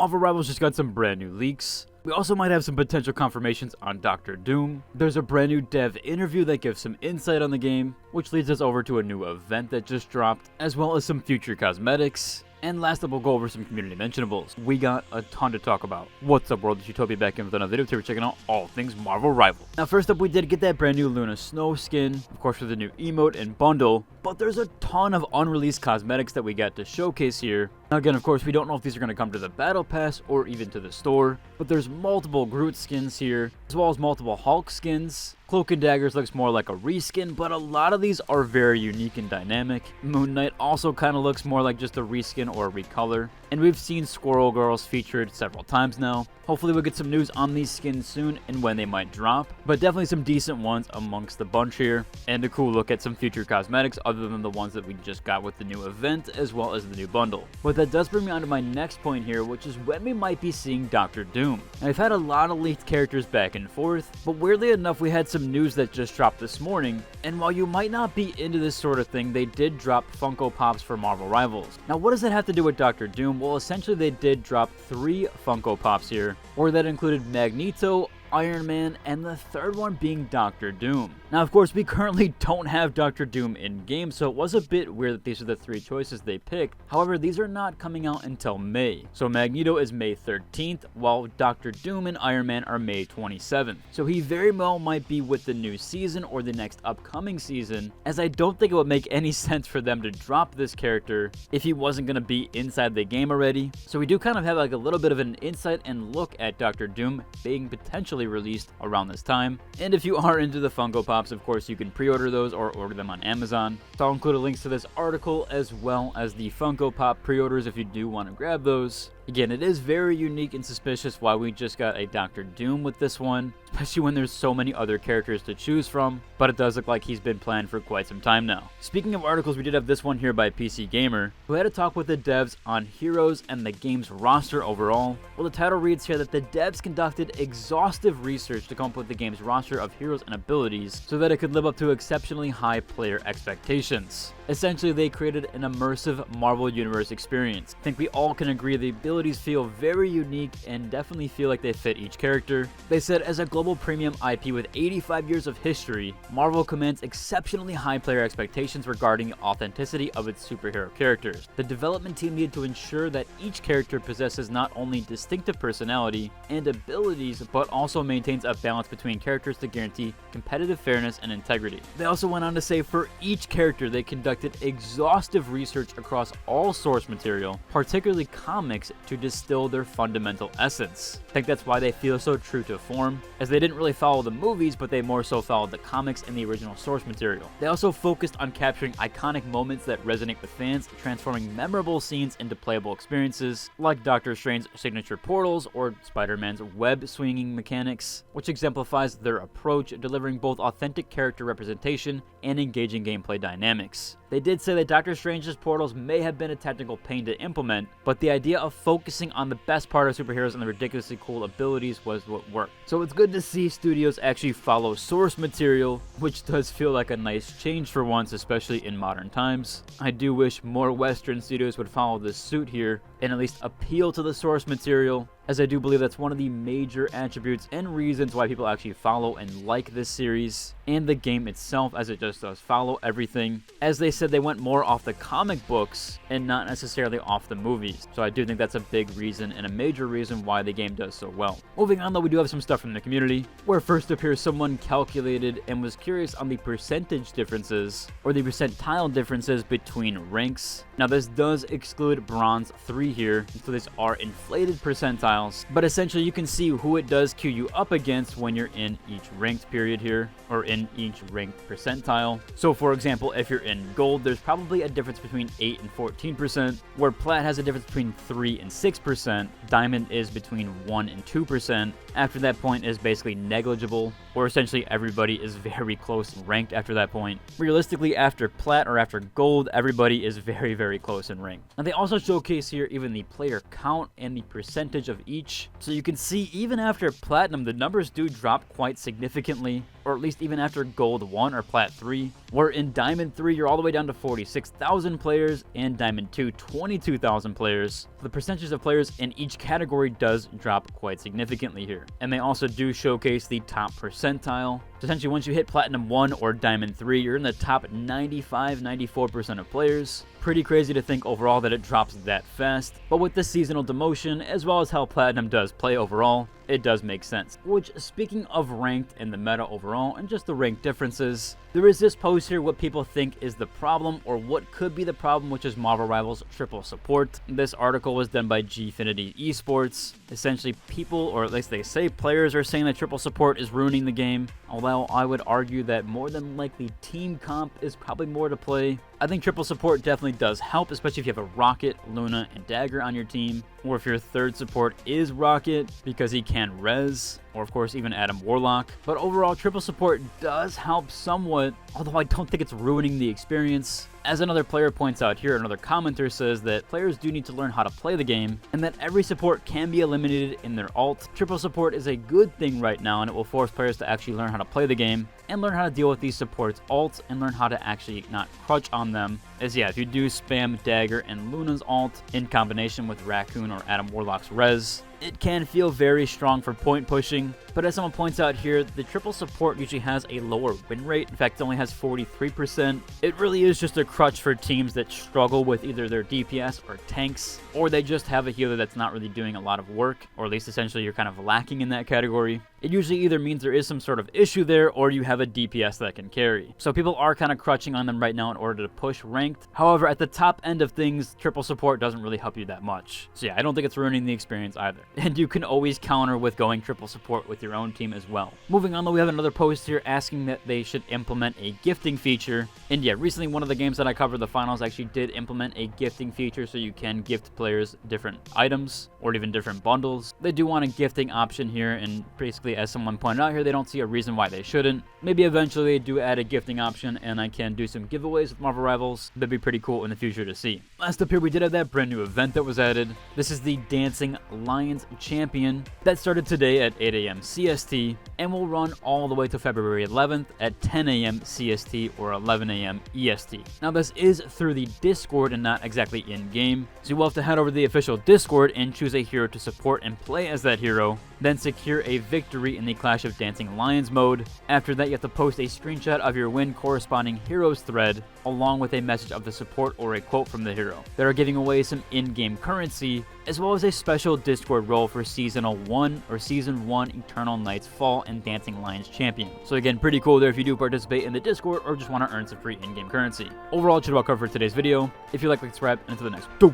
Marvel Rivals just got some brand new leaks. We also might have some potential confirmations on Doctor Doom. There's a brand new dev interview that gives some insight on the game, which leads us over to a new event that just dropped, as well as some future cosmetics. And last up, we'll go over some community mentionables. We got a ton to talk about. What's up, world? It's Utopia back in with another video. Today we're checking out all things Marvel Rivals. Now, first up, we did get that brand new Luna Snow skin, of course, for the new emote and bundle. But there's a ton of unreleased cosmetics that we got to showcase here. Now, again, of course, we don't know if these are going to come to the Battle Pass or even to the store. But there's multiple Groot skins here, as well as multiple Hulk skins. Cloak and Daggers looks more like a reskin, but a lot of these are very unique and dynamic. Moon Knight also kind of looks more like just a reskin or a recolor. And we've seen Squirrel Girls featured several times now. Hopefully we'll get some news on these skins soon and when they might drop. But definitely some decent ones amongst the bunch here. And a cool look at some future cosmetics other than the ones that we just got with the new event as well as the new bundle. But that does bring me on to my next point here, which is when we might be seeing Doctor Doom. Now, we've had a lot of leaked characters back and forth, but weirdly enough we had some news that just dropped this morning. And while you might not be into this sort of thing, they did drop Funko Pops for Marvel Rivals. Now, what does that have to do with Doctor Doom? Well, essentially they did drop 3 Funko Pops here, or that included Magneto, Iron Man, and the third one being Doctor Doom. Now, of course, we currently don't have Doctor Doom in game, so it was a bit weird that these are the 3 choices they picked. However, these are not coming out until May. So Magneto is May 13th, while Doctor Doom and Iron Man are May 27th. So he very well might be with the new season or the next upcoming season, as I don't think it would make any sense for them to drop this character if he wasn't going to be inside the game already. So we do kind of have like a little bit of an insight and look at Doctor Doom being potentially released around this time. And if you are into the Funko Pops, of course, you can pre-order those or order them on Amazon. So I'll include links to this article as well as the Funko Pop pre-orders if you do want to grab those. Again, it is very unique and suspicious why we just got a Doctor Doom with this one, especially when there's so many other characters to choose from, but it does look like he's been planned for quite some time now. Speaking of articles, we did have this one here by PC Gamer, who had a talk with the devs on Heroes and the game's roster overall. Well, the title reads here that the devs conducted exhaustive research to come up with the game's roster of heroes and abilities so that it could live up to exceptionally high player expectations. Essentially, they created an immersive Marvel Universe experience. I think we all can agree the abilities feel very unique and definitely feel like they fit each character. They said, as a global premium IP with 85 years of history, Marvel commands exceptionally high player expectations regarding the authenticity of its superhero characters. The development team needed to ensure that each character possesses not only distinctive personality and abilities, but also maintains a balance between characters to guarantee competitive fairness and integrity. They also went on to say for each character they conducted exhaustive research across all source material, particularly comics, to distill their fundamental essence. I think that's why they feel so true to form, as they didn't really follow the movies, but they more so followed the comics and the original source material. They also focused on capturing iconic moments that resonate with fans, transforming memorable scenes into playable experiences, like Doctor Strange's signature portals or Spider-Man's web-swinging mechanics, which exemplifies their approach, delivering both authentic character representation and engaging gameplay dynamics. They did say that Doctor Strange's portals may have been a technical pain to implement, but the idea of focusing on the best part of superheroes and the ridiculously cool abilities was what worked. So it's good to see studios actually follow source material, which does feel like a nice change for once, especially in modern times. I do wish more Western studios would follow this suit here and at least appeal to the source material, as I do believe that's one of the major attributes and reasons why people actually follow and like this series and the game itself, as it just does follow everything. As they said, they went more off the comic books and not necessarily off the movies. So I do think that's a big reason and a major reason why the game does so well. Moving on though, we do have some stuff from the community, where first appears someone calculated and was curious on the percentage differences or the percentile differences between ranks. Now this does exclude bronze 3 here, so these are inflated percentiles, but essentially you can see who it does queue you up against when you're in each ranked period here, or in each ranked percentile. So for example, if you're in gold, there's probably a difference between 8 and 14%, where plat has a difference between 3 and 6%, diamond is between 1 and 2%, after that point is basically negligible, or essentially everybody is very close ranked after that point. Realistically, after plat or after gold, everybody is very, very close in rank. And they also showcase here even the player count and the percentage of each, so you can see even after platinum, the numbers do drop quite significantly. or at least even after Gold 1 or Plat 3, where in Diamond 3 you're all the way down to 46,000 players, and Diamond 2 22,000 players. The percentage of players in each category does drop quite significantly here, and they also do showcase the top percentile. So essentially, once you hit Platinum 1 or Diamond 3, you're in the top 95-94% of players. Pretty crazy to think overall that it drops that fast, but with the seasonal demotion, as well as how Platinum does play overall, it does make sense. Which, speaking of ranked and the meta overall, and just the rank differences, there is this post here what people think is the problem, or what could be the problem, which is Marvel Rivals triple support. This article was done by Gfinity Esports. Essentially, people, or at least they say players, are saying that triple support is ruining the game, although I would argue that more than likely team comp is probably more to play. I think triple support definitely does help, especially if you have a Rocket, Luna, and Dagger on your team, or if your third support is Rocket because he can res, or of course even Adam Warlock. But overall, triple support does help somewhat, although I don't think it's ruining the experience. As another player points out here, another commenter says that players do need to learn how to play the game, and that every support can be eliminated in their ult. Triple support is a good thing right now, and it will force players to actually learn how to play the game, and learn how to deal with these supports' ults, and learn how to actually not crutch on them. As yeah, if you do spam Dagger and Luna's ult in combination with Raccoon or Adam Warlock's res, it can feel very strong for point pushing, but as someone points out here, the triple support usually has a lower win rate. In fact, it only has 43%. It really is just a crutch for teams that struggle with either their DPS or tanks, or they just have a healer that's not really doing a lot of work, or at least essentially you're kind of lacking in that category. It usually either means there is some sort of issue there, or you have a DPS that can carry. So people are kind of crutching on them right now in order to push ranked. However, at the top end of things, triple support doesn't really help you that much. So yeah, I don't think it's ruining the experience either. And you can always counter with going triple support with your own team as well. Moving on though, we have another post here asking that they should implement a gifting feature. And yeah, recently one of the games that I covered, the finals, actually did implement a gifting feature so you can gift players different items or even different bundles. They do want a gifting option here, and basically, as someone pointed out here, they don't see a reason why they shouldn't. Maybe eventually they do add a gifting option and I can do some giveaways with Marvel Rivals. That'd be pretty cool in the future to see. Last up here, we did have that brand new event that was added. This is the Dancing Lions Champion that started today at 8 a.m. CST and will run all the way to February 11th at 10 a.m. CST or 11 a.m. EST. Now this is through the Discord and not exactly in-game, so you will have to head over to the official Discord and choose a hero to support and play as that hero, then secure a victory in the Clash of Dancing Lions mode. After that, you have to post a screenshot of your win corresponding heroes thread, along with a message of the support or a quote from the hero. They are giving away some in-game currency, as well as a special Discord role for Seasonal 1 or Season 1 Eternal Nights Fall and Dancing Lions Champion. So again, pretty cool there if you do participate in the Discord or just want to earn some free in-game currency. Overall, it should about cover for today's video. If you like, subscribe, and until the next dose.